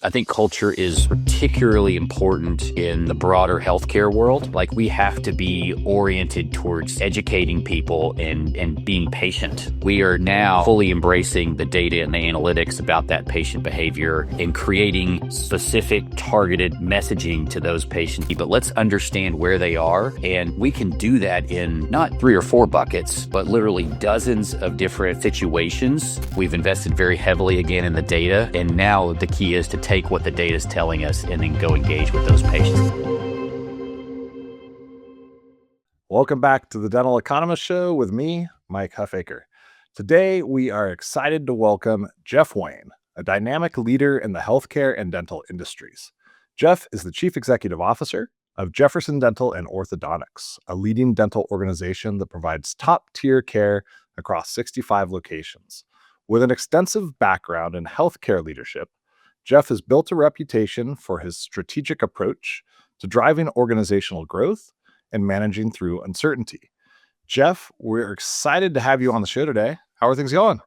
I think culture is particularly important in the broader healthcare world. Like, we have to be oriented towards educating people and being patient. We are now fully embracing the data and the analytics about that patient behavior and creating specific targeted messaging to those patients. But let's understand where they are. And we can do that in not 3 or 4 buckets, but literally dozens of different situations. We've invested very heavily again in the data. And now the key is to take what the data is telling us and then go engage with those patients. Welcome back to the Dental Economist Show with me, Mike Huffaker. Today, we are excited to welcome Geoff Wayne, a dynamic leader in the healthcare and dental industries. Geoff is the Chief Executive Officer of Jefferson Dental and Orthodontics, a leading dental organization that provides top-tier care across 65 locations. With an extensive background in healthcare leadership, Geoff has built a reputation for his strategic approach to driving organizational growth and managing through uncertainty. Geoff, we're excited to have you on the show today. How are things going?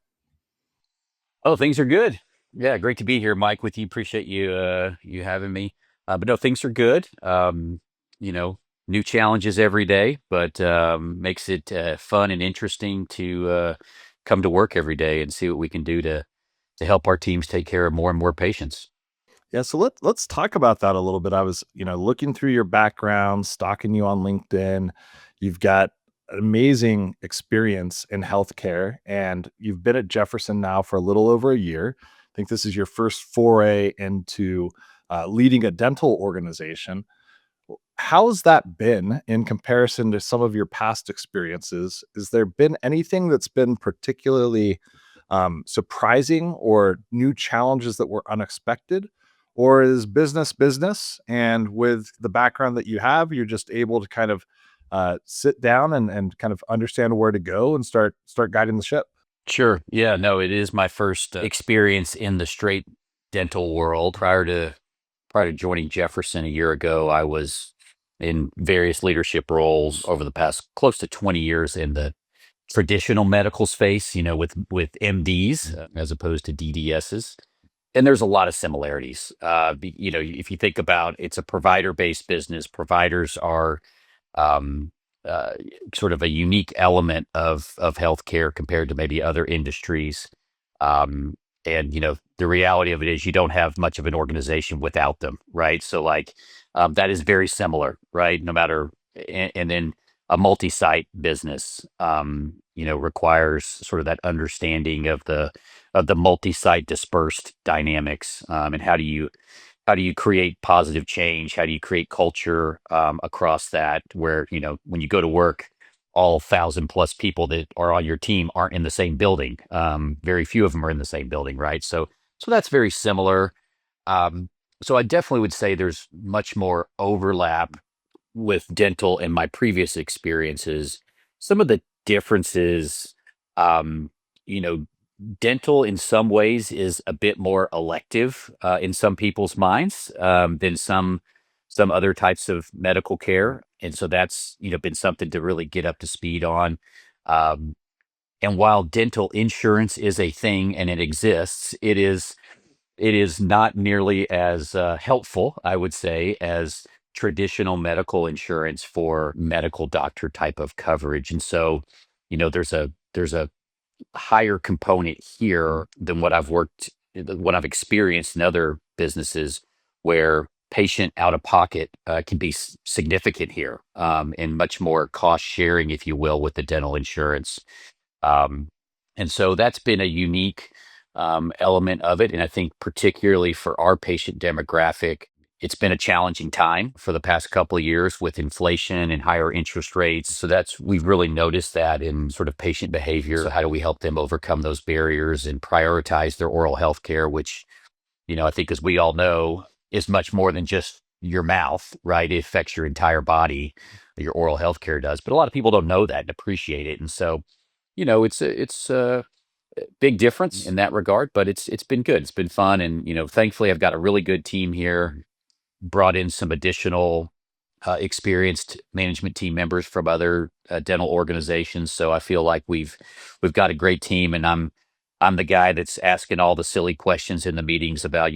Oh, things are good. Yeah, great to be here, Mike, with you. Appreciate you having me. But no, things are good. New challenges every day, but makes it fun and interesting to come to work every day and see what we can do to help our teams take care of more and more patients. Yeah, so let's talk about that a little bit. I was, looking through your background, stalking you on LinkedIn. You've got an amazing experience in healthcare, and you've been at Jefferson now for a little over a year. I think this is your first foray into leading a dental organization. How's that been in comparison to some of your past experiences? Has there been anything that's been particularly surprising or new challenges that were unexpected? Or is business business? And with the background that you have, you're just able to kind of sit down and kind of understand where to go and start guiding the ship. Sure. Yeah, no, it is my first experience in the straight dental world. Prior to joining Jefferson a year ago, I was in various leadership roles over the past close to 20 years in the traditional medical space, with MDs as opposed to DDSs. And there's a lot of similarities. If you think about, it's a provider-based business. Providers are um, uh, sort of a unique element of healthcare compared to maybe other industries. Um, and the reality of it is you don't have much of an organization without them, right? So like that is very similar, right? No matter, and then a multi-site business, requires sort of that understanding of the multi-site dispersed dynamics, and how do you create positive change? How do you create culture across that where, when you go to work, all 1,000 plus people that are on your team aren't in the same building. Very few of them are in the same building, right? So that's very similar. Um, so I definitely would say there's much more overlap with dental and my previous experiences. Some of the differences, um, you know, dental in some ways is a bit more elective in some people's minds than some other types of medical care, and so that's been something to really get up to speed on. Um, and while dental insurance is a thing and it exists, it is not nearly as helpful, I would say, as traditional medical insurance for medical doctor type of coverage. And so, there's a higher component here than what I've experienced in other businesses where patient out of pocket can be significant here, and much more cost sharing, if you will, with the dental insurance. Um, and so that's been a unique element of it. And I think particularly for our patient demographic, it's been a challenging time for the past couple of years with inflation and higher interest rates. So we've really noticed that in sort of patient behavior. So how do we help them overcome those barriers and prioritize their oral health care, which, I think as we all know, is much more than just your mouth, right? It affects your entire body, your oral health care does. But a lot of people don't know that and appreciate it. And so, it's a big difference in that regard, but it's been good. It's been fun. And, thankfully I've got a really good team here, brought in some additional experienced management team members from other dental organizations. So I feel like we've got a great team, and I'm I'm the guy that's asking all the silly questions in the meetings about,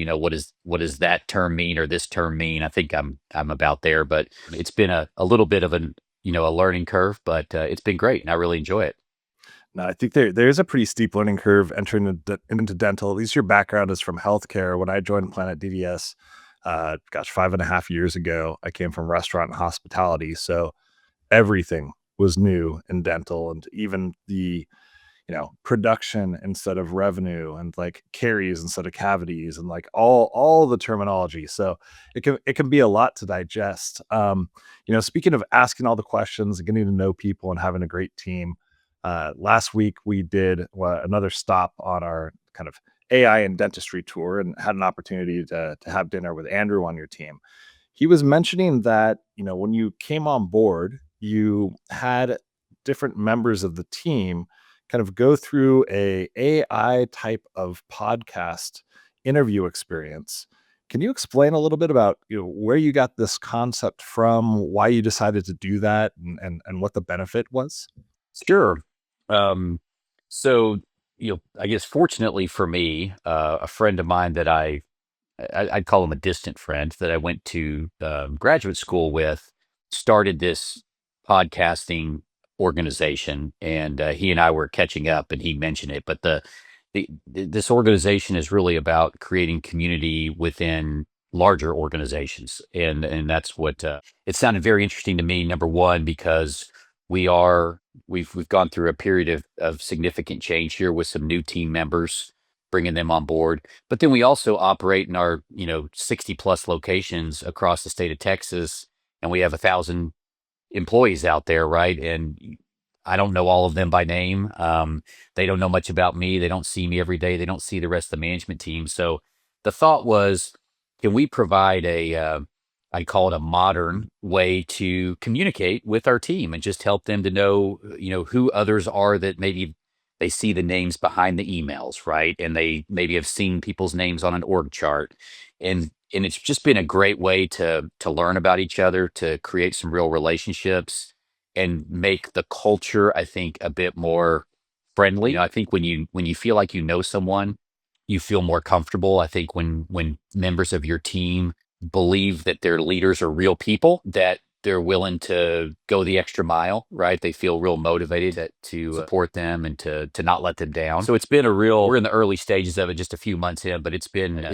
what does that term mean or this term mean? I think I'm about there, but it's been a little bit of a learning curve, but it's been great and I really enjoy it. No, I think there's a pretty steep learning curve entering into dental. At least your background is from healthcare. When I joined Planet DDS, 5.5 years ago, I came from restaurant and hospitality, so everything was new in dental, and even the production instead of revenue, and like caries instead of cavities, and like all the terminology. So it can be a lot to digest. Speaking of asking all the questions and getting to know people and having a great team, last week we did another stop on our kind of AI and dentistry tour, and had an opportunity to have dinner with Andrew on your team. He was mentioning that, when you came on board, you had different members of the team kind of go through a AI type of podcast interview experience. Can you explain a little bit about, where you got this concept from, why you decided to do that, and what the benefit was? Sure. Um, so, I guess fortunately for me, a friend of mine that I'd call him a distant friend that I went to graduate school with, started this podcasting organization, and he and I were catching up, and he mentioned it. But this organization is really about creating community within larger organizations, and that's what it sounded very interesting to me. Number one, because we've gone through a period of significant change here with some new team members, bringing them on board, but then we also operate in our, 60 plus locations across the state of Texas, and we have 1,000 employees out there, right? And I don't know all of them by name. They don't know much about me. They don't see me every day. They don't see the rest of the management team. So the thought was, can we provide I call it a modern way to communicate with our team and just help them to know, who others are that maybe they see the names behind the emails, right? And they maybe have seen people's names on an org chart. And it's just been a great way to learn about each other, to create some real relationships and make the culture, I think, a bit more friendly. I think when you feel like you know someone, you feel more comfortable. I think when members of your team believe that their leaders are real people, that they're willing to go the extra mile, right? They feel real motivated to support them and to not let them down. So it's been a real. We're in the early stages of it, just a few months in, but it's been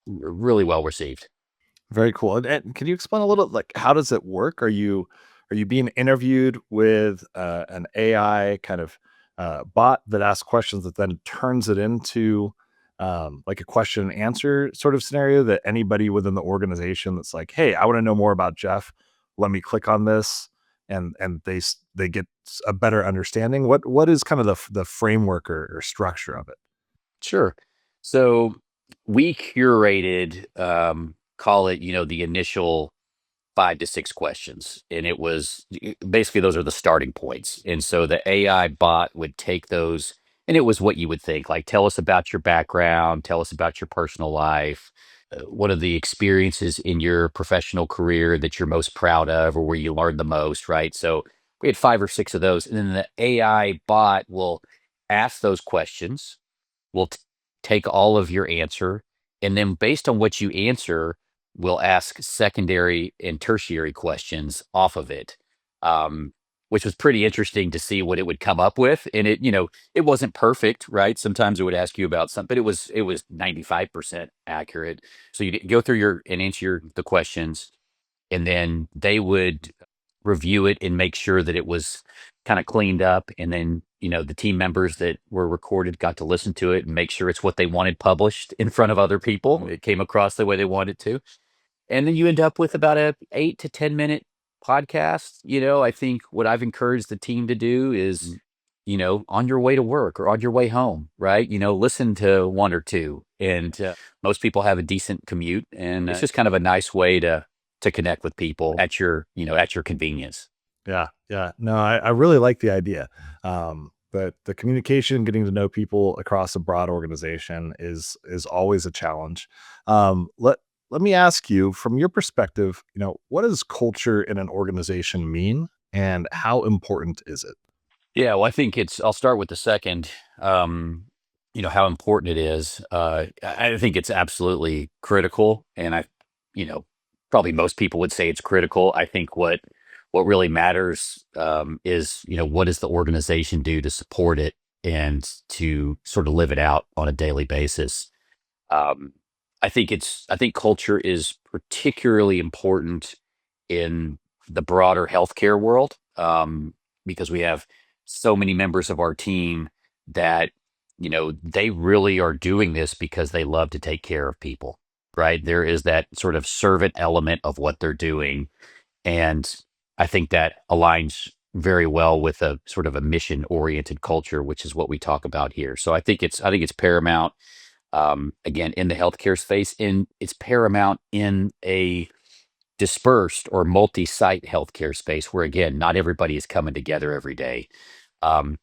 really well received. Very cool. And can you explain a little, like, how does it work? Are you being interviewed with an AI kind of bot that asks questions that then turns it into like a question and answer sort of scenario, that anybody within the organization that's like, hey, I want to know more about Jeff. Let me click on this, and they get a better understanding. What is kind of the framework or structure of it? Sure. So we curated, call it, the initial 5 to 6 questions. And it was basically those are the starting points. And so the AI bot would take those, and it was what you would think, like, tell us about your background, tell us about your personal life. What are the experiences in your professional career that you're most proud of or where you learned the most, right? So we had 5 or 6 of those. And then the AI bot will ask those questions, will take all of your answer, and then based on what you answer, we'll ask secondary and tertiary questions off of it. Which was pretty interesting to see what it would come up with. And it wasn't perfect, right? Sometimes it would ask you about something, but it was 95% accurate. So you go through and answer the questions, and then they would review it and make sure that it was kind of cleaned up. And then, the team members that were recorded got to listen to it and make sure it's what they wanted published in front of other people. It came across the way they wanted to. And then you end up with about a 8 to 10 minute podcast. I think what I've encouraged the team to do is, on your way to work or on your way home, right? Listen to one or two. And most people have a decent commute, and it's just kind of a nice way to connect with people at your convenience. Yeah, yeah. No, I really like the idea. But the communication, getting to know people across a broad organization is always a challenge. Let me ask you, from your perspective, what does culture in an organization mean, and how important is it? Yeah, well, I think I'll start with the second. How important it is. I think it's absolutely critical. And you know, probably most people would say it's critical. I think what really matters is, what does the organization do to support it and to sort of live it out on a daily basis. Um, I think culture is particularly important in the broader healthcare world, because we have so many members of our team that, they really are doing this because they love to take care of people, right? There is that sort of servant element of what they're doing. And I think that aligns very well with a sort of a mission oriented culture, which is what we talk about here. So I think it's paramount, again, in the healthcare space, and it's paramount in a dispersed or multi-site healthcare space where, again, not everybody is coming together every day.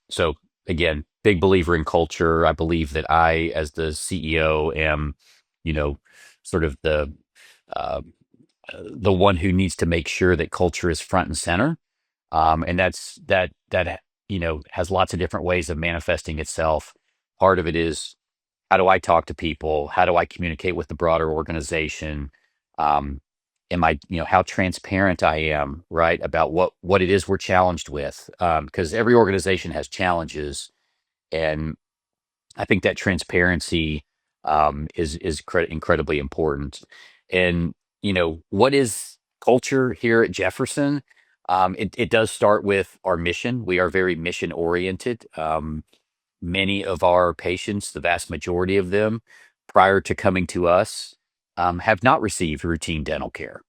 So again, big believer in culture. I believe that I, as the CEO, am, you know, sort of uh, the one who needs to make sure that culture is front and center. And that has lots of different ways of manifesting itself. Part of it is, how do I talk to people? How do I communicate with the broader organization? Um, how transparent I am, right, about what it is we're challenged with? Because every organization has challenges, and I think that transparency is incredibly important. And what is culture here at Jefferson? It does start with our mission. We are very mission oriented. Many of our patients, the vast majority of them, prior to coming to us, have not received routine dental care.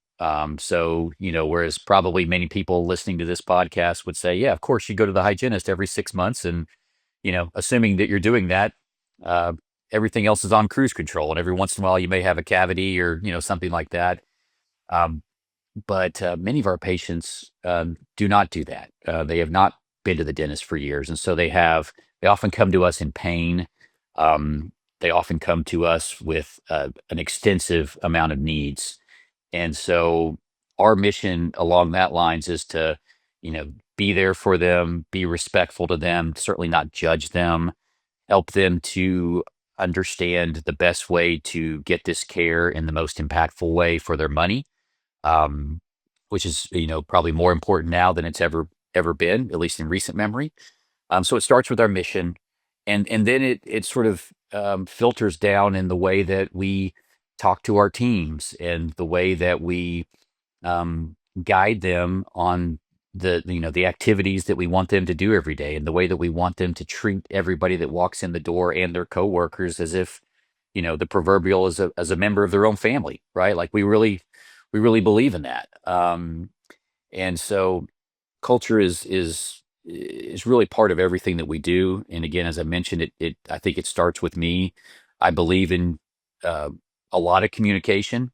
So, whereas probably many people listening to this podcast would say, yeah, of course, you go to the hygienist every 6 months. And, assuming that you're doing that, uh, everything else is on cruise control. And every once in a while, you may have a cavity or, something like that. Um, but many of our patients do not do that. They have not been to the dentist for years, and so they often come to us in pain. They often come to us with an extensive amount of needs, and so our mission along that lines is to, be there for them, be respectful to them, certainly not judge them, help them to understand the best way to get this care in the most impactful way for their money, um, which is, probably more important now than it's ever been, at least in recent memory. So it starts with our mission, and then it sort of filters down in the way that we talk to our teams and the way that we guide them on the activities that we want them to do every day, and the way that we want them to treat everybody that walks in the door and their coworkers as if, the proverbial as a member of their own family, right? Like we really believe in that. And so culture is really part of everything that we do. And again, as I mentioned, it I think it starts with me. I believe in uh, a lot of communication.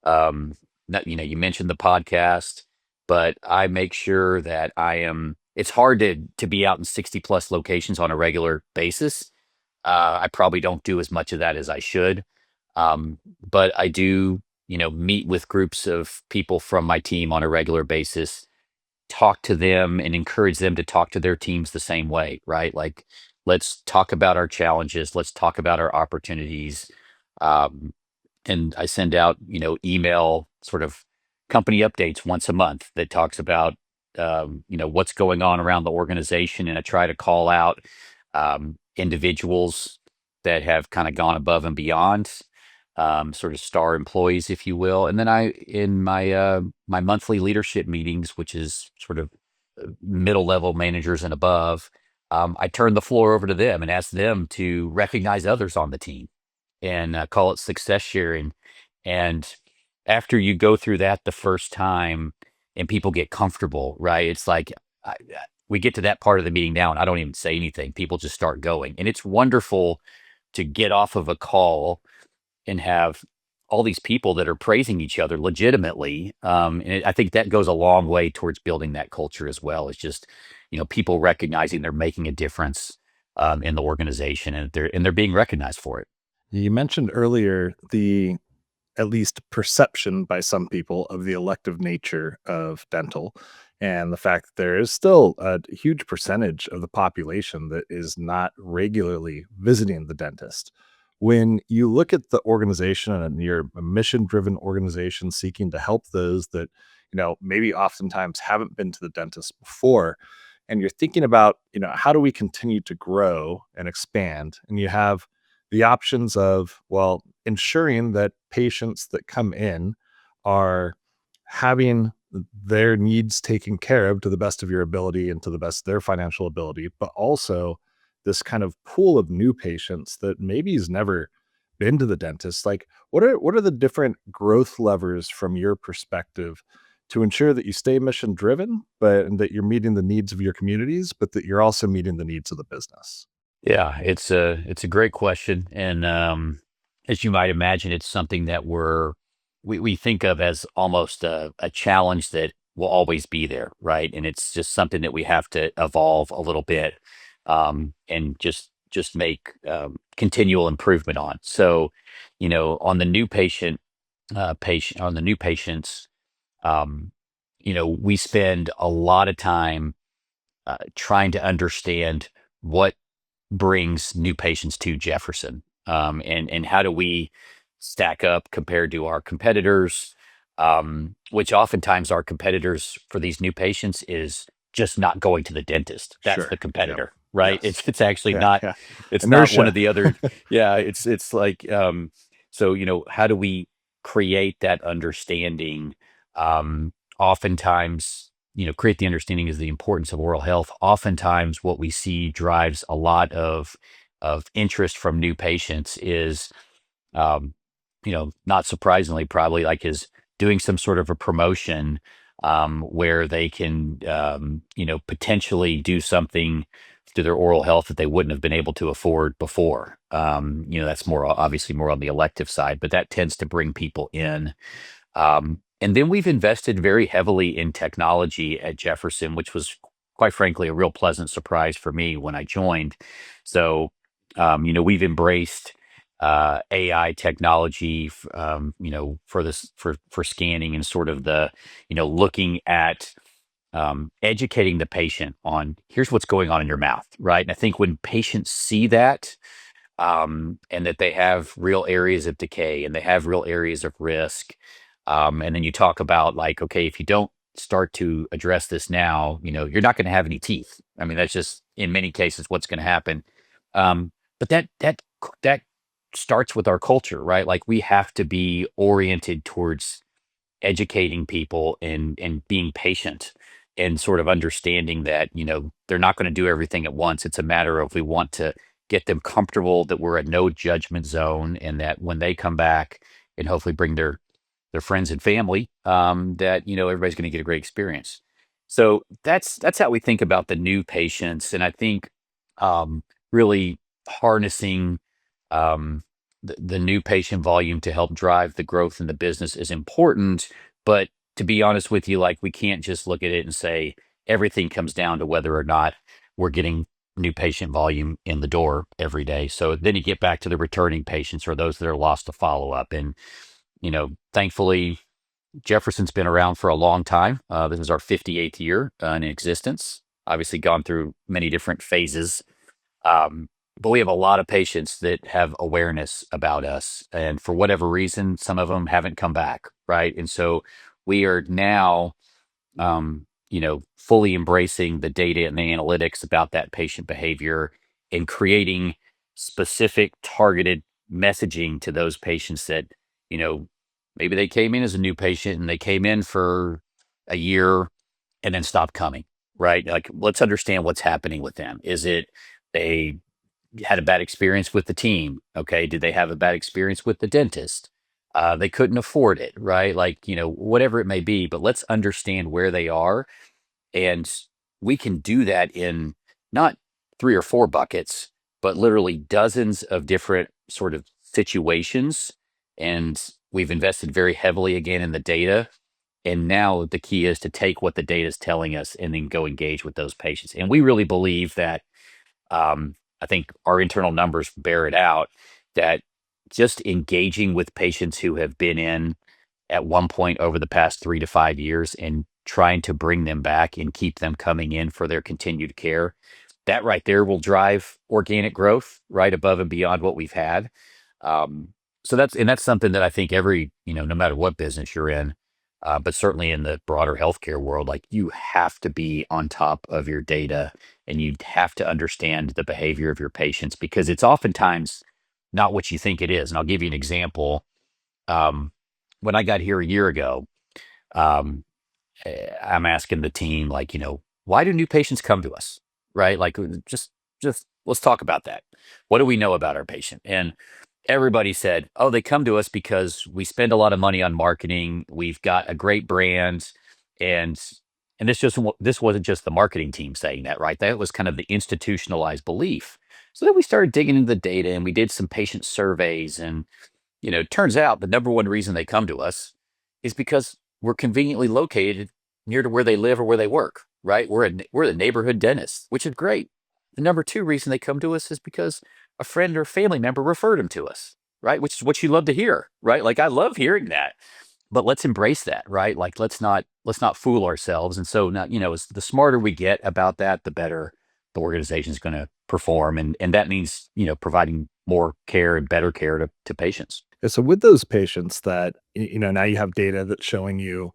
Not, you mentioned the podcast, but I make sure that I am. It's hard to be out in 60 plus locations on a regular basis. I probably don't do as much of that as I should. But I do, meet with groups of people from my team on a regular basis, talk to them and encourage them to talk to their teams the same way, right? Like, let's talk about our challenges, let's talk about our opportunities. Um, and I send out, email sort of company updates once a month that talks about, what's going on around the organization. And I try to call out individuals that have kind of gone above and beyond, sort of star employees, if you will. And then in my monthly leadership meetings, which is sort of middle level managers and above, I turn the floor over to them and ask them to recognize others on the team and call it success sharing. And after you go through that the first time and people get comfortable, right? It's like we get to that part of the meeting now, and I don't even say anything. People just start going, and it's wonderful to get off of a call and have all these people that are praising each other legitimately. I think that goes a long way towards building that culture as well. It's just, people recognizing they're making a difference in the organization, and they're being recognized for it. You mentioned earlier the at least perception by some people of the elective nature of dental. and the fact that there is still a huge percentage of the population that is not regularly visiting the dentist. When you look at the organization and you're a mission driven organization seeking to help those that, maybe oftentimes haven't been to the dentist before, and you're thinking about, how do we continue to grow and expand? And you have the options of, well, ensuring that patients that come in are having their needs taken care of to the best of your ability and to the best of their financial ability, but also this kind of pool of new patients that maybe has never been to the dentist. Like, what are the different growth levers from your perspective to ensure that you stay mission driven, but and that you're meeting the needs of your communities, but that you're also meeting the needs of the business? Yeah, it's a great question, and as you might imagine, it's something that we think of as almost a challenge that will always be there, right? And it's just something that we have to evolve a little bit, and just make continual improvement on. So, on the new on the new patients, um, we spend a lot of time trying to understand what brings new patients to Jefferson, and how do we stack up compared to our competitors, which oftentimes our competitors for these new patients is just not going to the dentist. That's the Sure. Yep. competitor, right? Yes. It's actually Yeah. not Yeah. it's not one of Inertia. the other. Yeah, it's like, so how do we create that understanding? Oftentimes, create the understanding is the importance of oral health. Oftentimes, what we see drives a lot of interest from new patients is, um, not surprisingly, probably like is doing some sort of a promotion, where they can, potentially do something to their oral health that they wouldn't have been able to afford before. That's obviously more on the elective side, but that tends to bring people in. And then we've invested very heavily in technology at Jefferson, which was quite frankly a real pleasant surprise for me when I joined. So, we've embraced AI technology, for this for scanning and sort of the, looking at, educating the patient on here's what's going on in your mouth, right? And I think when patients see that, and that they have real areas of decay and they have real areas of risk. And then you talk about like, okay, if you don't start to address this now, you're not going to have any teeth. I mean, that's just in many cases what's going to happen. But that starts with our culture, right? Like we have to be oriented towards educating people and being patient and sort of understanding that, they're not going to do everything at once. It's a matter of we want to get them comfortable that we're a no judgment zone, and that when they come back and hopefully bring their friends and family, that everybody's going to get a great experience. So that's how we think about the new patients, and I think, really harnessing, the new patient volume to help drive the growth in the business is important. But to be honest with you, like we can't just look at it and say everything comes down to whether or not we're getting new patient volume in the door every day. So then you get back to the returning patients or those that are lost to follow up. And, thankfully, Jefferson's been around for a long time. This is our 58th year in existence. Obviously, gone through many different phases, but we have a lot of patients that have awareness about us. And for whatever reason, some of them haven't come back. Right. And so we are now, fully embracing the data and the analytics about that patient behavior and creating specific targeted messaging to those patients that, you know, maybe they came in as a new patient and they came in for a year and then stopped coming. Right. Like, let's understand what's happening with them. Is it they had a bad experience with the team? Okay. Did they have a bad experience with the dentist? They couldn't afford it, right? Like, whatever it may be, but let's understand where they are. And we can do that in not three or four buckets, but literally dozens of different sort of situations. And we've invested very heavily again in the data. And now the key is to take what the data is telling us and then go engage with those patients. And we really believe that, I think our internal numbers bear it out, that just engaging with patients who have been in at one point over the past 3 to 5 years and trying to bring them back and keep them coming in for their continued care. That right there will drive organic growth right above and beyond what we've had. Um, so that's something that I think every, no matter what business you're in, but certainly in the broader healthcare world, like you have to be on top of your data and you have to understand the behavior of your patients because it's oftentimes not what you think it is. And I'll give you an example. Um, when I got here a year ago, um, I'm asking the team, like, why do new patients come to us? Right? Like, just let's talk about that. What do we know about our patient? And everybody said, oh, they come to us because we spend a lot of money on marketing. We've got a great brand, and this wasn't just the marketing team saying that, right? That was kind of the institutionalized belief. So then we started digging into the data, and we did some patient surveys, and turns out the number one reason they come to us is because we're conveniently located near to where they live or where they work, right? We're the neighborhood dentist, which is great. The number two reason they come to us is because a friend or family member referred them to us, right? Which is what you love to hear, right? Like I love hearing that. But let's embrace that, right? Like let's not fool ourselves. And so now, the smarter we get about that, the better the organization is going to perform. And that means, providing more care and better care to patients. Yeah, so with those patients that now you have data that's showing you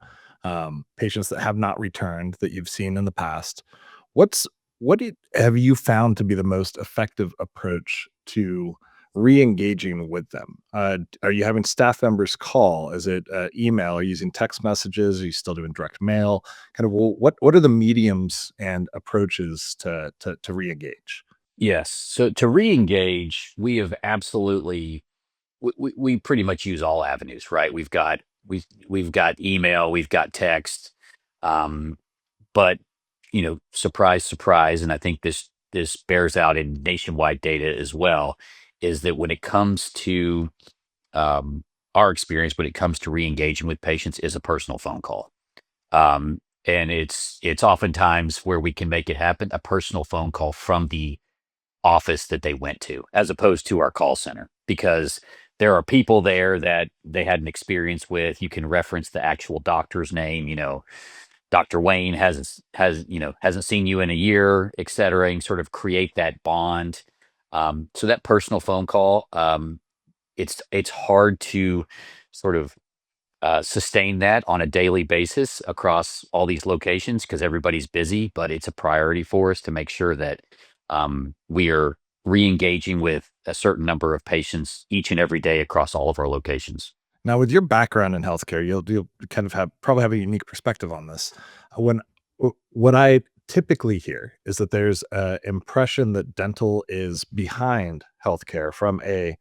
patients that have not returned that you've seen in the past. What's have you found to be the most effective approach to re-engaging with them? Are you having staff members call? Is it email? Are you using text messages? Are you still doing direct mail? Kind of what are the mediums and approaches to re-engage? Yes. So to re-engage, we have absolutely we pretty much use all avenues, right? We've got email, we've got text, um, but surprise, surprise, and I think this bears out in nationwide data as well, is that when it comes to um, our experience, when it comes to re-engaging with patients, is a personal phone call. And it's oftentimes where we can make it happen, a personal phone call from the office that they went to, as opposed to our call center, because there are people there that they had an experience with. You can reference the actual doctor's name. Dr. Wayne hasn't seen you in a year, et cetera, and sort of create that bond. So that personal phone call, it's hard to sort of sustain that on a daily basis across all these locations because everybody's busy, but it's a priority for us to make sure that we are re-engaging with a certain number of patients each and every day across all of our locations. Now, with your background in healthcare, you'll kind of probably have a unique perspective on this. What I typically hear is that there's an impression that dental is behind healthcare from a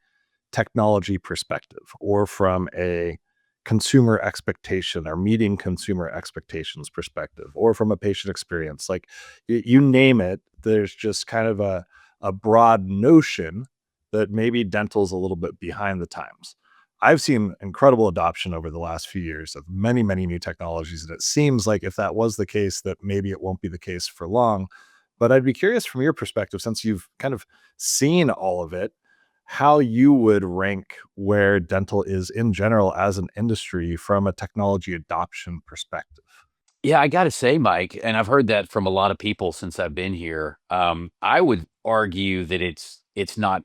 technology perspective or from a consumer expectation or meeting consumer expectations perspective or from a patient experience. Like you name it, there's just kind of a broad notion that maybe dental's a little bit behind the times. I've seen incredible adoption over the last few years of many, many new technologies. And it seems like if that was the case, that maybe it won't be the case for long. But I'd be curious from your perspective, since you've kind of seen all of it, how you would rank where dental is in general as an industry from a technology adoption perspective. Yeah, I got to say, Mike, and I've heard that from a lot of people since I've been here. I would argue that it's not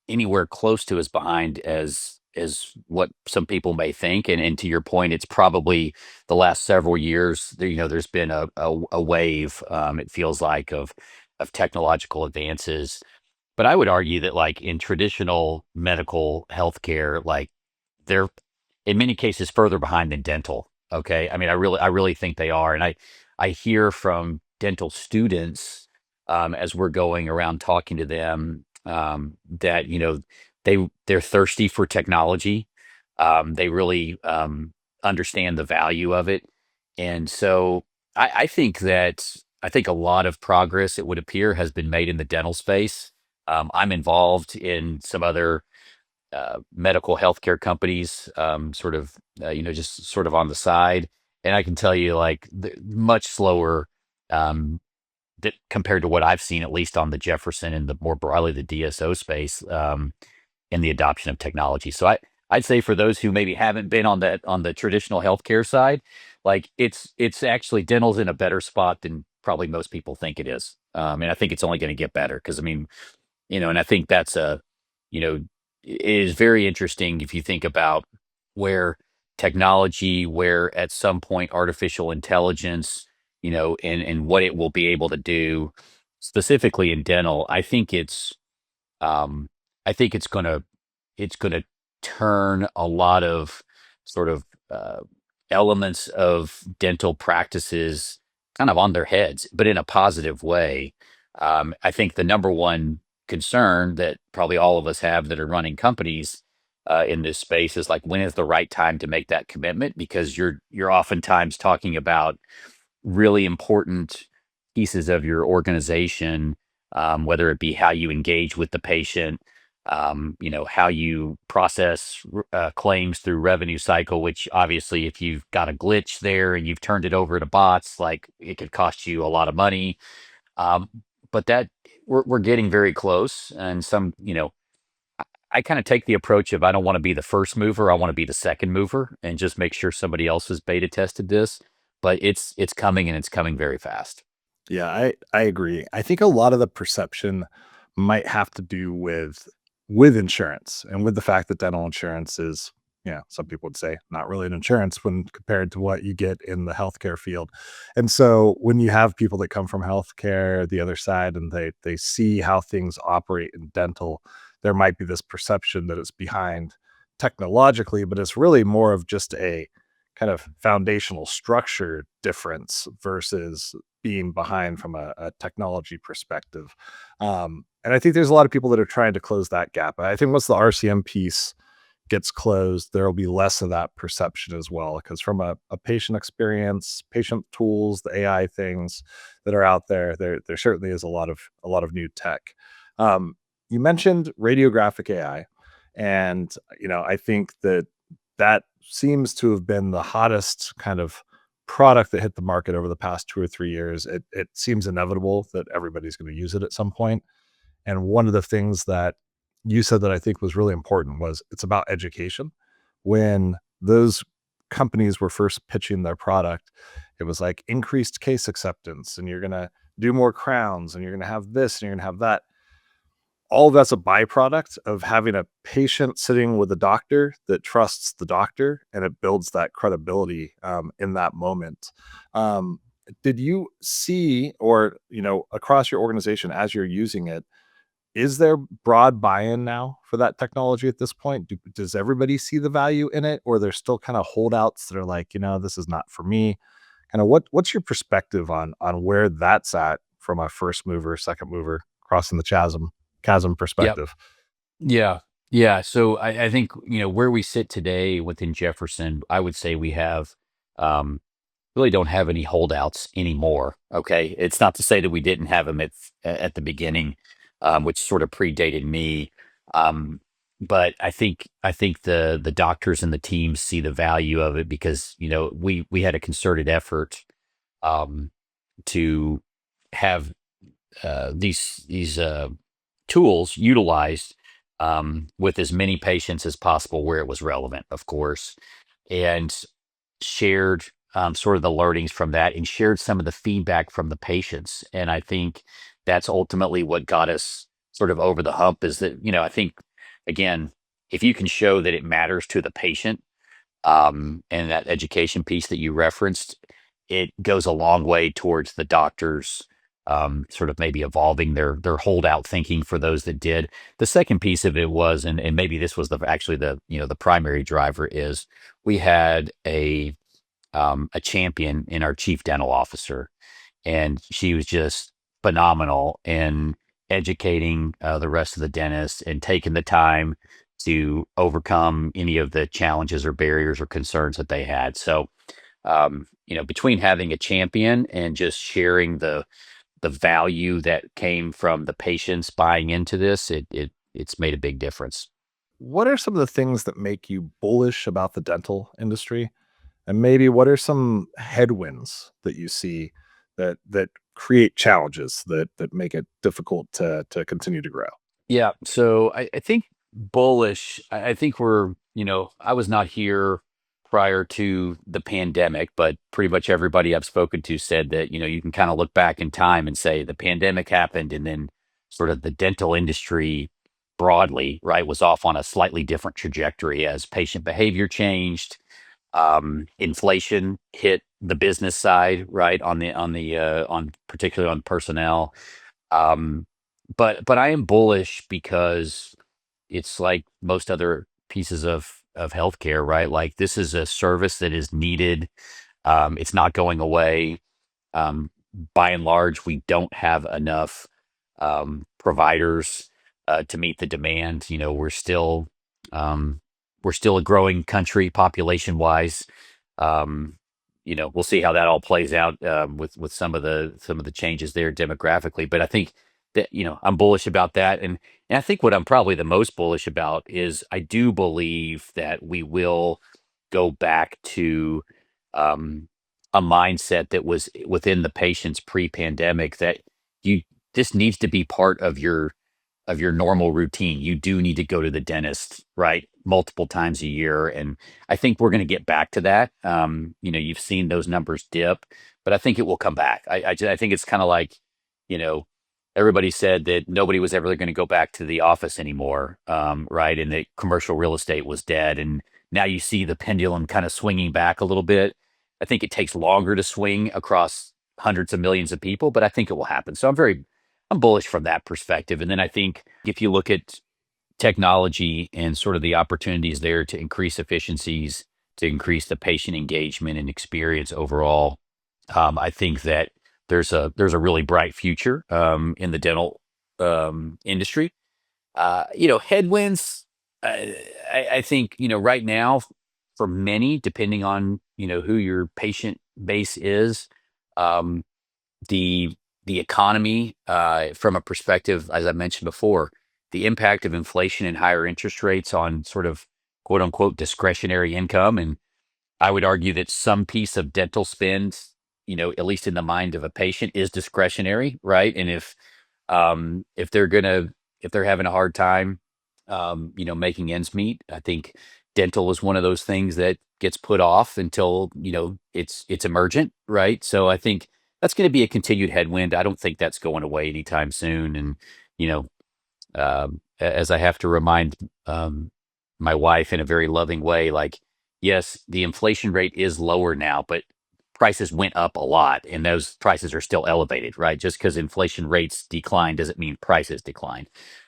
anywhere close to as behind as what some people may think. And to your point, it's probably the last several years. There's been a wave. It feels like of technological advances. But I would argue that, like in traditional medical healthcare, like they're in many cases further behind than dental. Okay, I mean, I really think they are, and I hear from dental students as we're going around talking to them that they're thirsty for technology. They really understand the value of it, and so I think a lot of progress, it would appear, has been made in the dental space. I'm involved in some other medical healthcare companies, sort of, just sort of on the side. And I can tell you, like, much slower um, compared to what I've seen, at least on the Jefferson and the more broadly the DSO space, in the adoption of technology. So I'd say for those who maybe haven't been on the traditional healthcare side, Like it's actually dental's in a better spot than probably most people think it is. And I think it's only going to get better because I mean, and I think that's you know, it is very interesting if you think about where technology, where at some point artificial intelligence, and what it will be able to do specifically in dental. Um, I think it's gonna turn a lot of sort of elements of dental practices kind of on their heads, but in a positive way. I think the number one concern that probably all of us have that are running companies in this space is like when is the right time to make that commitment? Because you're oftentimes talking about really important pieces of your organization, whether it be how you engage with the patient, how you process claims through revenue cycle, which obviously, if you've got a glitch there and you've turned it over to bots, like it could cost you a lot of money. Um, but that we're getting very close. And I kind of take the approach of I don't want to be the first mover. I want to be the second mover and just make sure somebody else has beta tested this. But it's coming and it's coming very fast. Yeah, I agree. I think a lot of the perception might have to do with insurance and with the fact that dental insurance is, some people would say not really an insurance when compared to what you get in the healthcare field. And so when you have people that come from healthcare, the other side, and they see how things operate in dental, there might be this perception that it's behind technologically, but it's really more of just a kind of foundational structure difference versus being behind from a technology perspective. And I think there's a lot of people that are trying to close that gap. I think once the RCM piece gets closed, there will be less of that perception as well. Because from a patient experience, patient tools, the AI things that are out there, there certainly is a lot of new tech. You mentioned radiographic AI, and I think that seems to have been the hottest kind of product that hit the market over the past 2 or 3 years. It seems inevitable that everybody's gonna use it at some point, and one of the things that you said that I think was really important was it's about education. When those companies were first pitching their product, it was like increased case acceptance, and you're gonna do more crowns, and you're gonna have this, and you're gonna have that. All of that's a byproduct of having a patient sitting with a doctor that trusts the doctor, and it builds that credibility in that moment. Um, did you see, or across your organization as you're using it, is there broad buy-in now for that technology at this point? Does everybody see the value in it, or there's still kind of holdouts that are like, this is not for me? Kind of what's your perspective on where that's at from a first mover, second mover, crossing the chasm Yep. perspective? Yeah. Yeah. So I think, where we sit today within Jefferson, I would say we have um, really don't have any holdouts anymore. Okay. It's not to say that we didn't have them at the beginning, which sort of predated me. Um, but I think the doctors and the teams see the value of it because, we had a concerted effort um, to have these tools utilized with as many patients as possible where it was relevant, of course, and shared sort of the learnings from that and shared some of the feedback from the patients. And I think that's ultimately what got us sort of over the hump is that, I think, again, if you can show that it matters to the patient, and that education piece that you referenced, it goes a long way towards the doctors sort of maybe evolving their holdout thinking for those that did. The second piece of it was, and maybe this was actually the primary driver is we had a champion in our chief dental officer, and she was just phenomenal in educating the rest of the dentists and taking the time to overcome any of the challenges or barriers or concerns that they had. So, between having a champion and just sharing the value that came from the patients buying into this, it's made a big difference. What are some of the things that make you bullish about the dental industry? And maybe what are some headwinds that you see that create challenges that make it difficult to continue to grow? Yeah. So I think bullish. I think I was not here prior to the pandemic, but pretty much everybody I've spoken to said that, you can kind of look back in time and say the pandemic happened and then sort of the dental industry broadly, right, was off on a slightly different trajectory as patient behavior changed. Inflation hit the business side, right, on particularly on personnel. Um, but I am bullish because it's like most other pieces of healthcare, right? Like this is a service that is needed. It's not going away. Um, by and large, we don't have enough providers to meet the demand. Um, we're still a growing country population wise. Um, we'll see how that all plays out with some of the changes there demographically. But I think that I'm bullish about that, and I think what I'm probably the most bullish about is I do believe that we will go back to um, a mindset that was within the patients pre-pandemic that you this needs to be part of your normal routine. You do need to go to the dentist, right, multiple times a year, and I think we're going to get back to that. You've seen those numbers dip, but I think it will come back. I think it's kind of like, you know, everybody said that nobody was ever going to go back to the office anymore, right? And that commercial real estate was dead, and now you see the pendulum kind of swinging back a little bit. I think it takes longer to swing across hundreds of millions of people, but I think it will happen. So I'm bullish from that perspective. And then I think if you look at technology and sort of the opportunities there to increase efficiencies, to increase the patient engagement and experience overall, I think that there's a really bright future in the dental industry. Headwinds. I think right now for many, depending on who your patient base is, um, the the economy from a perspective, as I mentioned before, the impact of inflation and higher interest rates on sort of quote unquote discretionary income. And I would argue that some piece of dental spend, at least in the mind of a patient, is discretionary, right? And if they're having a hard time, making ends meet, I think dental is one of those things that gets put off until it's emergent, right? So I think that's going to be a continued headwind. I don't think that's going away anytime soon. And you know, as I have to remind my wife in a very loving way, like, yes, the inflation rate is lower now, but prices went up a lot and those prices are still elevated, right? Just because inflation rates decline doesn't mean prices decline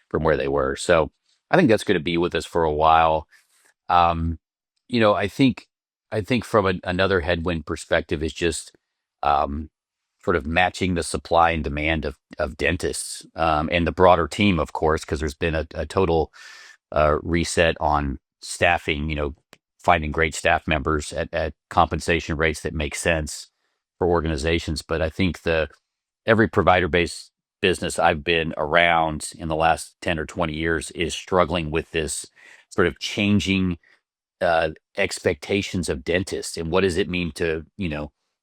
from where they were. So I think that's going to be with us for a while. Um, I think from another headwind perspective is just um, sort of matching the supply and demand of dentists and the broader team, of course, because there's been a total reset on staffing. Finding great staff members at compensation rates that make sense for organizations. But I think the every provider based business I've been around in the last 10 or 20 years is struggling with this sort of changing expectations of dentists and what does it mean to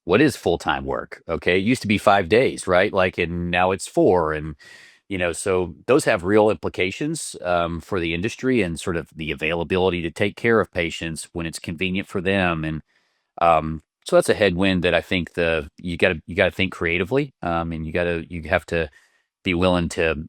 what is full-time work. Okay, it used to be 5 days, right, like, and now it's four. And so those have real implications for the industry and sort of the availability to take care of patients when it's convenient for them. And so that's a headwind that I think the you got to think creatively, and you have to be willing to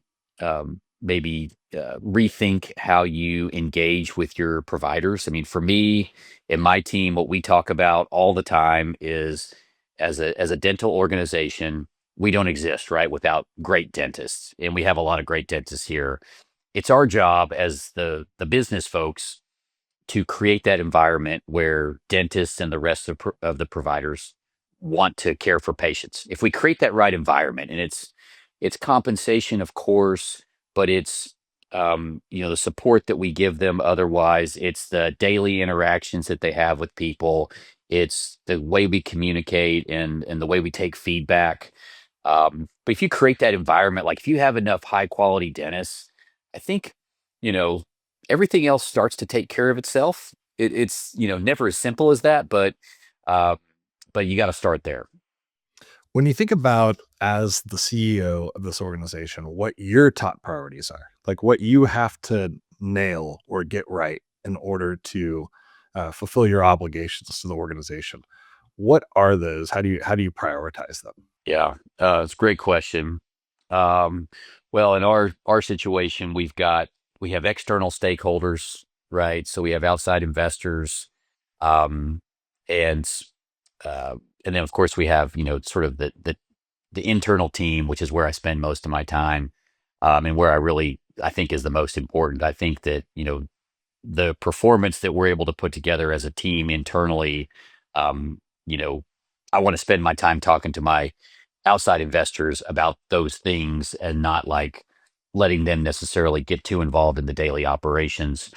maybe rethink how you engage with your providers. I mean, for me and my team, what we talk about all the time is as a dental organization, we don't exist right without great dentists, and we have a lot of great dentists here. It's our job as the business folks to create that environment where dentists and the rest of the providers want to care for patients. If we create that right environment, and it's compensation, of course, but it's the support that we give them. Otherwise, it's the daily interactions that they have with people. It's the way we communicate and the way we take feedback. But if you create that environment, like if you have enough high quality dentists, I think you know everything else starts to take care of itself. It's never as simple as that, uh, but you got to start there. When you think about as the CEO of this organization, what your top priorities are, like what you have to nail or get right in order to fulfill your obligations to the organization. What are those? How do you prioritize them? Yeah, it's a great question. Um, well, in our situation, we have external stakeholders, right? So we have outside investors, um, and uh, and then of course we have sort of the internal team, which is where I spend most of my time, and where I think is the most important. I think that the performance that we're able to put together as a team internally, um, you know, I want to spend my time talking to my outside investors about those things and not like letting them necessarily get too involved in the daily operations.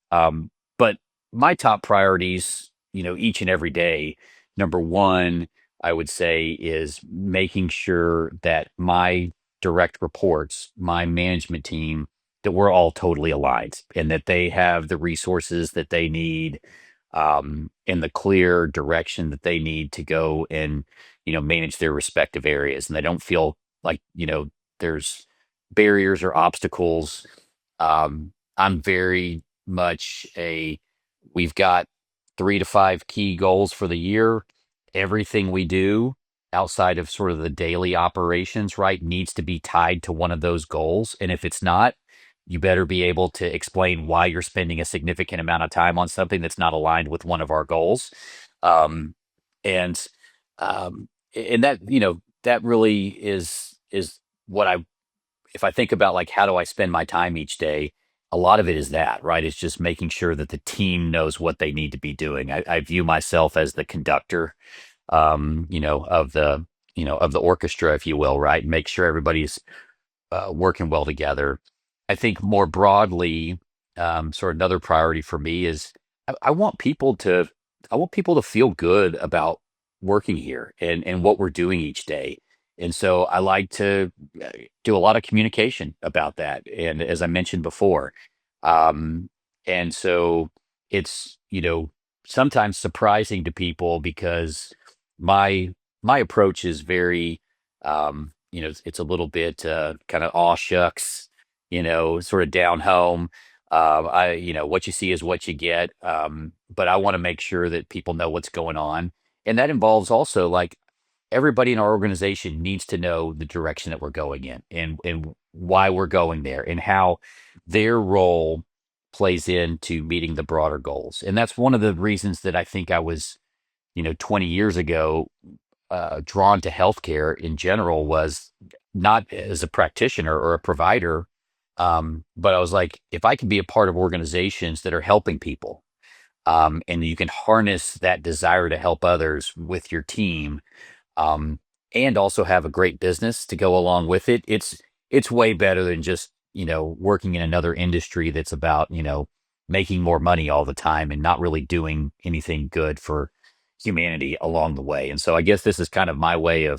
But my top priorities, each and every day, number one, I would say is making sure that my direct reports, my management team, that we're all totally aligned and that they have the resources that they need, in the clear direction that they need to go and manage their respective areas, and they don't feel like there's barriers or obstacles. I'm very much a we've got 3 to 5 key goals for the year. Everything we do outside of sort of the daily operations, right, needs to be tied to one of those goals. And if it's not, you better be able to explain why you're spending a significant amount of time on something that's not aligned with one of our goals. Um, and and that that really is what I if I think about like how do I spend my time each day, a lot of it is that, right? It's just making sure that the team knows what they need to be doing. I view myself as the conductor, of the orchestra, if you will, right? Make sure everybody's working well together. I think more broadly, sort of another priority for me is I want people to feel good about working here and what we're doing each day. And so I like to do a lot of communication about that. And as I mentioned before, um, and so it's sometimes surprising to people because my my approach is very it's a little bit kind of aw shucks, sort of down home. What you see is what you get. But I want to make sure that people know what's going on. And that involves also like everybody in our organization needs to know the direction that we're going in and why we're going there and how their role plays into meeting the broader goals. And that's one of the reasons that I think I was, 20 years ago, drawn to healthcare in general was not as a practitioner or a provider, but I was like, if I can be a part of organizations that are helping people, and you can harness that desire to help others with your team, um, and also have a great business to go along with it. It's way better than just working in another industry that's about making more money all the time and not really doing anything good for humanity along the way. And so I guess this is kind of my way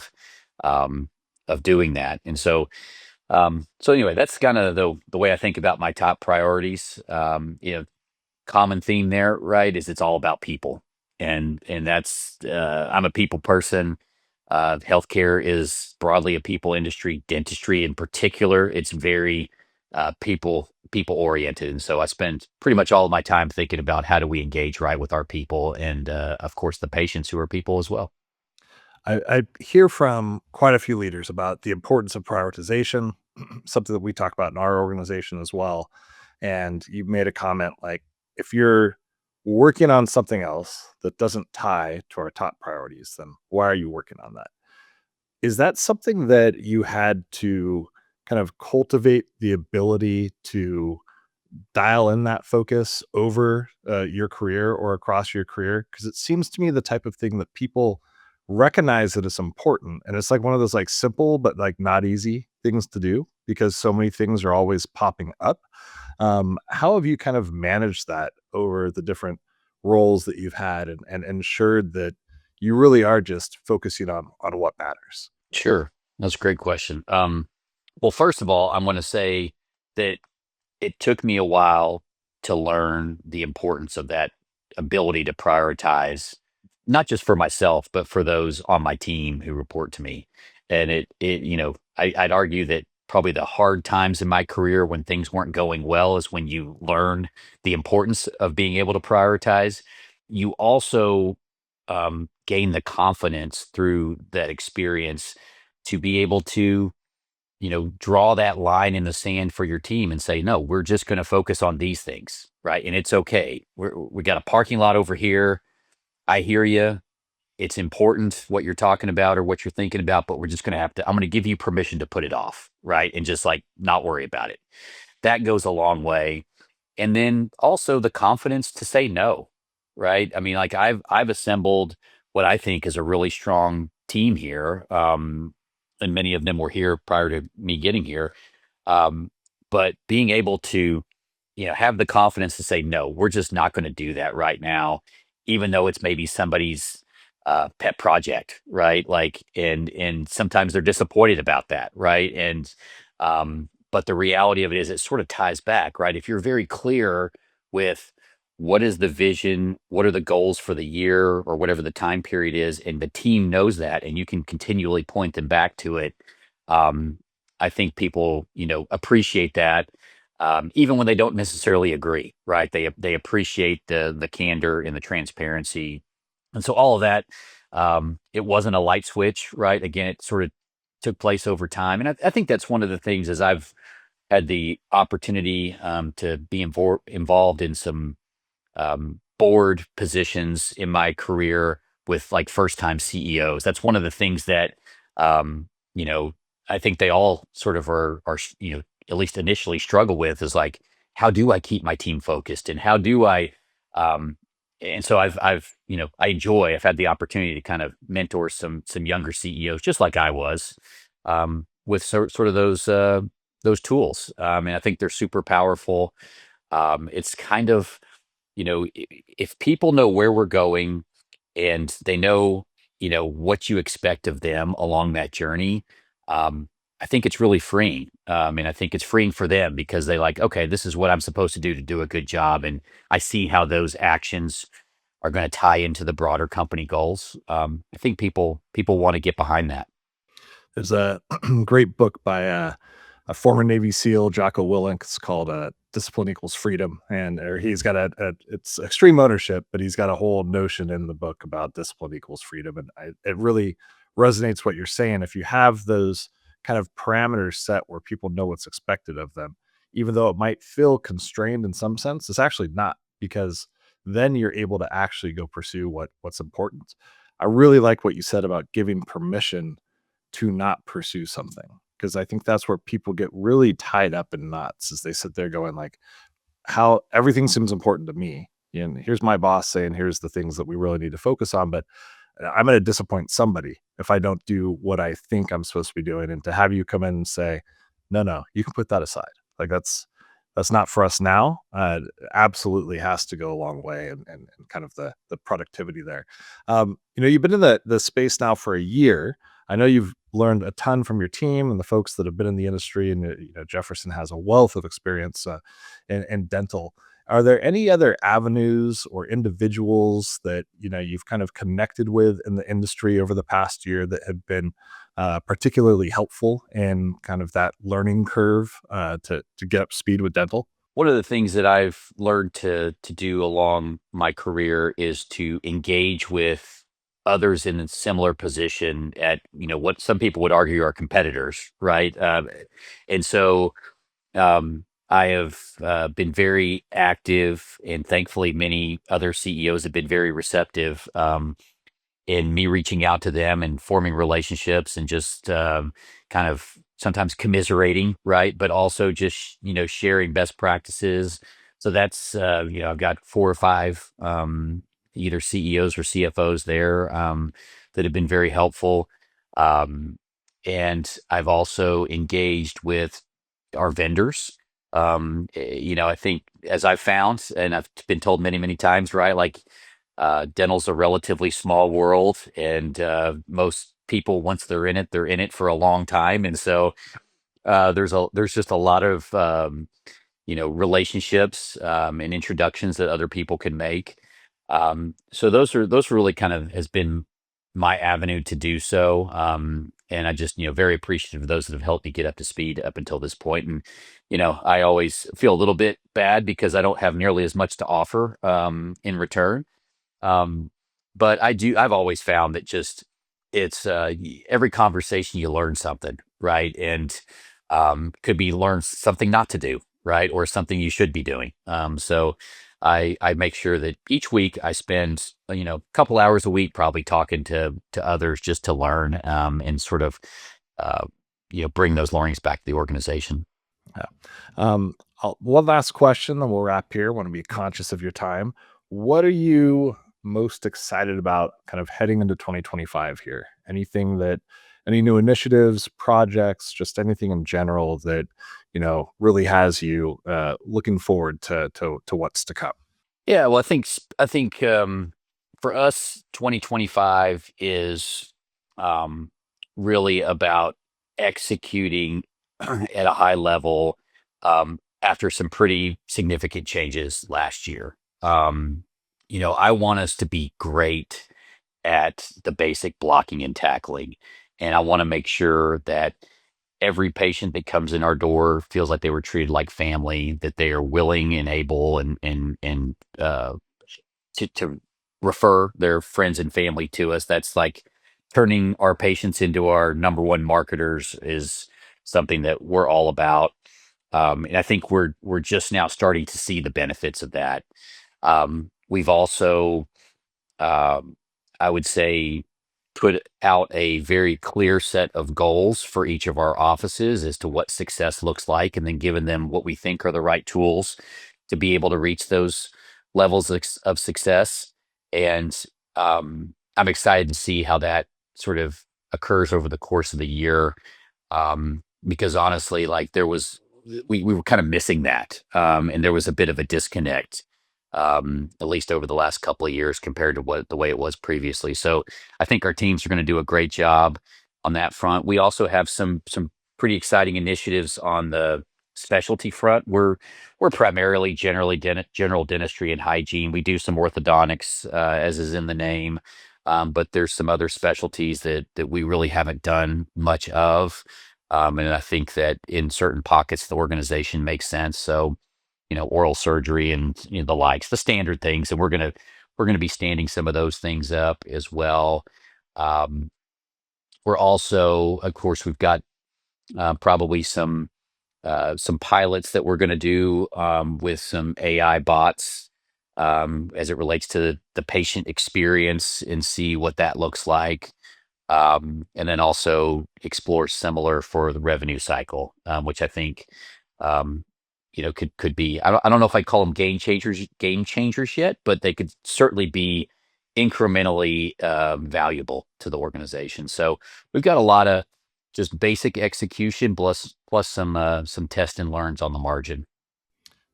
um, of doing that. And so so anyway, that's kind of the way I think about my top priorities. Common theme there, right? Is it's all about people, and that's I'm a people person. Healthcare is broadly a people industry. Dentistry, in particular, it's very people oriented, and so I spend pretty much all of my time thinking about how do we engage right with our people, and of course the patients who are people as well. I hear from quite a few leaders about the importance of prioritization, something that we talk about in our organization as well. And you made a comment like, if you're working on something else that doesn't tie to our top priorities, then why are you working on that? Is that something that you had to kind of cultivate the ability to dial in that focus over your career or across your career? Because it seems to me the type of thing that people recognize that it's important, and it's like one of those like simple but like not easy things to do because so many things are always popping up. How have you kind of managed that over the different roles that you've had and ensured that you really are just focusing on what matters? Sure, that's a great question. Well, first of all, I'm going to say that it took me a while to learn the importance of that ability to prioritize, not just for myself, but for those on my team who report to me. And I'd argue that probably the hard times in my career when things weren't going well is when you learn the importance of being able to prioritize. you also gain the confidence through that experience to be able to, draw that line in the sand for your team and say, no, we're just going to focus on these things, right? And it's okay. We got a parking lot over here. I hear you. It's important what you're talking about or what you're thinking about, but we're just going to have to, I'm going to give you permission to put it off, right? And just like not worry about it. That goes a long way. And then also the confidence to say no, right? I mean, like I've assembled what I think is a really strong team here. And many of them were here prior to me getting here. Um, but being able to, have the confidence to say, no, we're just not going to do that right now, even though it's maybe somebody's pet project, right? Like, and sometimes they're disappointed about that, right? And but the reality of it is, it sort of ties back, right? If you're very clear with what is the vision, what are the goals for the year or whatever the time period is, and the team knows that, and you can continually point them back to it. Um, I think people, appreciate that, even when they don't necessarily agree, right? They appreciate the candor and the transparency, and so all of that. It wasn't a light switch, right? Again, it sort of took place over time, and I think that's one of the things as I've had the opportunity to be involved in some board positions in my career with like first time CEOs. That's one of the things that, um, you know, I think they all sort of are, at least initially struggle with is like, how do I keep my team focused and how do I, um, and so I've had the opportunity to kind of mentor some younger CEOs, just like I was, with sort of those tools. And I think they're super powerful. It's kind of, if people know where we're going and they know, what you expect of them along that journey, I think it's really freeing. And I think it's freeing for them because they like, okay, this is what I'm supposed to do a good job. And I see how those actions are going to tie into the broader company goals. I think people want to get behind that. There's a great book by a former Navy SEAL, Jocko Willink. It's called "Discipline Equals Freedom," and he's got it's extreme ownership, but he's got a whole notion in the book about discipline equals freedom, and it really resonates what you're saying. If you have those kind of parameters set where people know what's expected of them, even though it might feel constrained in some sense, it's actually not because then you're able to actually go pursue what's important. I really like what you said about giving permission to not pursue something because I think that's where people get really tied up in knots as they sit there going like, how everything seems important to me. And here's my boss saying, here's the things that we really need to focus on. But I'm going to disappoint somebody if I don't do what I think I'm supposed to be doing. And to have you come in and say, no, no, you can put that aside. Like that's not for us now. Absolutely has to go a long way and kind of the productivity there. You've been in the space now for a year. I know you've learned a ton from your team and the folks that have been in the industry, and Jefferson has a wealth of experience in dental. Are there any other avenues or individuals that you've kind of connected with in the industry over the past year that have been particularly helpful in kind of that learning curve to get up to speed with dental? One of the things that I've learned to do along my career is to engage with others in a similar position at, what some people would argue are competitors, right? And so I have been very active, and thankfully, many other CEOs have been very receptive. In me reaching out to them and forming relationships and just kind of sometimes commiserating, right? But also just, sharing best practices. So that's, I've got 4 or 5 either CEOs or CFOs there that have been very helpful. Um, and I've also engaged with our vendors. I think as I've found, and I've been told many, many times, right? Like, dental's a relatively small world, and most people, once they're in it for a long time, and so there's just a lot of relationships and introductions that other people can make. So those are really kind of has been my avenue to do so. And I just very appreciative of those that have helped me get up to speed up until this point. And I always feel a little bit bad because I don't have nearly as much to offer in return. But I've always found that just it's every conversation you learn something, right? And could be learn something not to do, right? Or something you should be doing. So I make sure that each week I spend, a couple hours a week probably talking to others just to learn, and sort of, uh, bring those learnings back to the organization. Yeah. One last question, then we'll wrap here. Want to be conscious of your time. What are you most excited about kind of heading into 2025 here? Any new initiatives, projects, just anything in general that, really has you looking forward to what's to come? Yeah, well, I think for us, 2025 is really about executing at a high level after some pretty significant changes last year. I want us to be great at the basic blocking and tackling, and I want to make sure that every patient that comes in our door feels like they were treated like family, that they are willing and able and to refer their friends and family to us. That's like turning our patients into our number one marketers is something that we're all about. And I think we're just now starting to see the benefits of that. We've also, um, I would say, put out a very clear set of goals for each of our offices as to what success looks like, and then given them what we think are the right tools to be able to reach those levels of success. And I'm excited to see how that sort of occurs over the course of the year, because honestly, like we were kind of missing that, and there was a bit of a disconnect, at least over the last couple of years compared to the way it was previously. So I think our teams are going to do a great job on that front. We also have some pretty exciting initiatives on the specialty front. We're primarily general dentistry and hygiene. We do some orthodontics, as is in the name, but there's some other specialties that we really haven't done much of, and I think that in certain pockets of the organization makes sense. So, oral surgery and the likes, the standard things, and we're gonna be standing some of those things up as well. Um, we're also, of course, we've got probably some pilots that we're going to do with some AI bots, as it relates to the patient experience and see what that looks like. And then also explore similar for the revenue cycle, which I think, um, could be. I don't know if I'd call them game changers yet, but they could certainly be incrementally valuable to the organization. So we've got a lot of just basic execution plus some test and learns on the margin.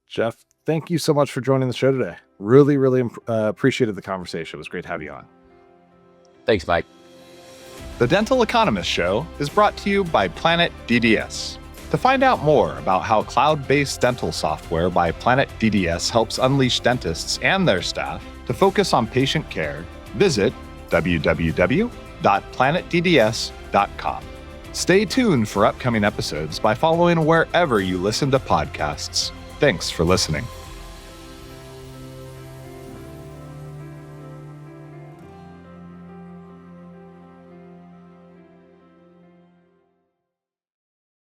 Jeff, thank you so much for joining the show today. Really, really appreciated the conversation. It was great to have you on. Thanks, Mike. The Dental Economist Show is brought to you by Planet DDS. To find out more about how cloud-based dental software by Planet DDS helps unleash dentists and their staff to focus on patient care, visit www.planetdds.com. Stay tuned for upcoming episodes by following wherever you listen to podcasts. Thanks for listening.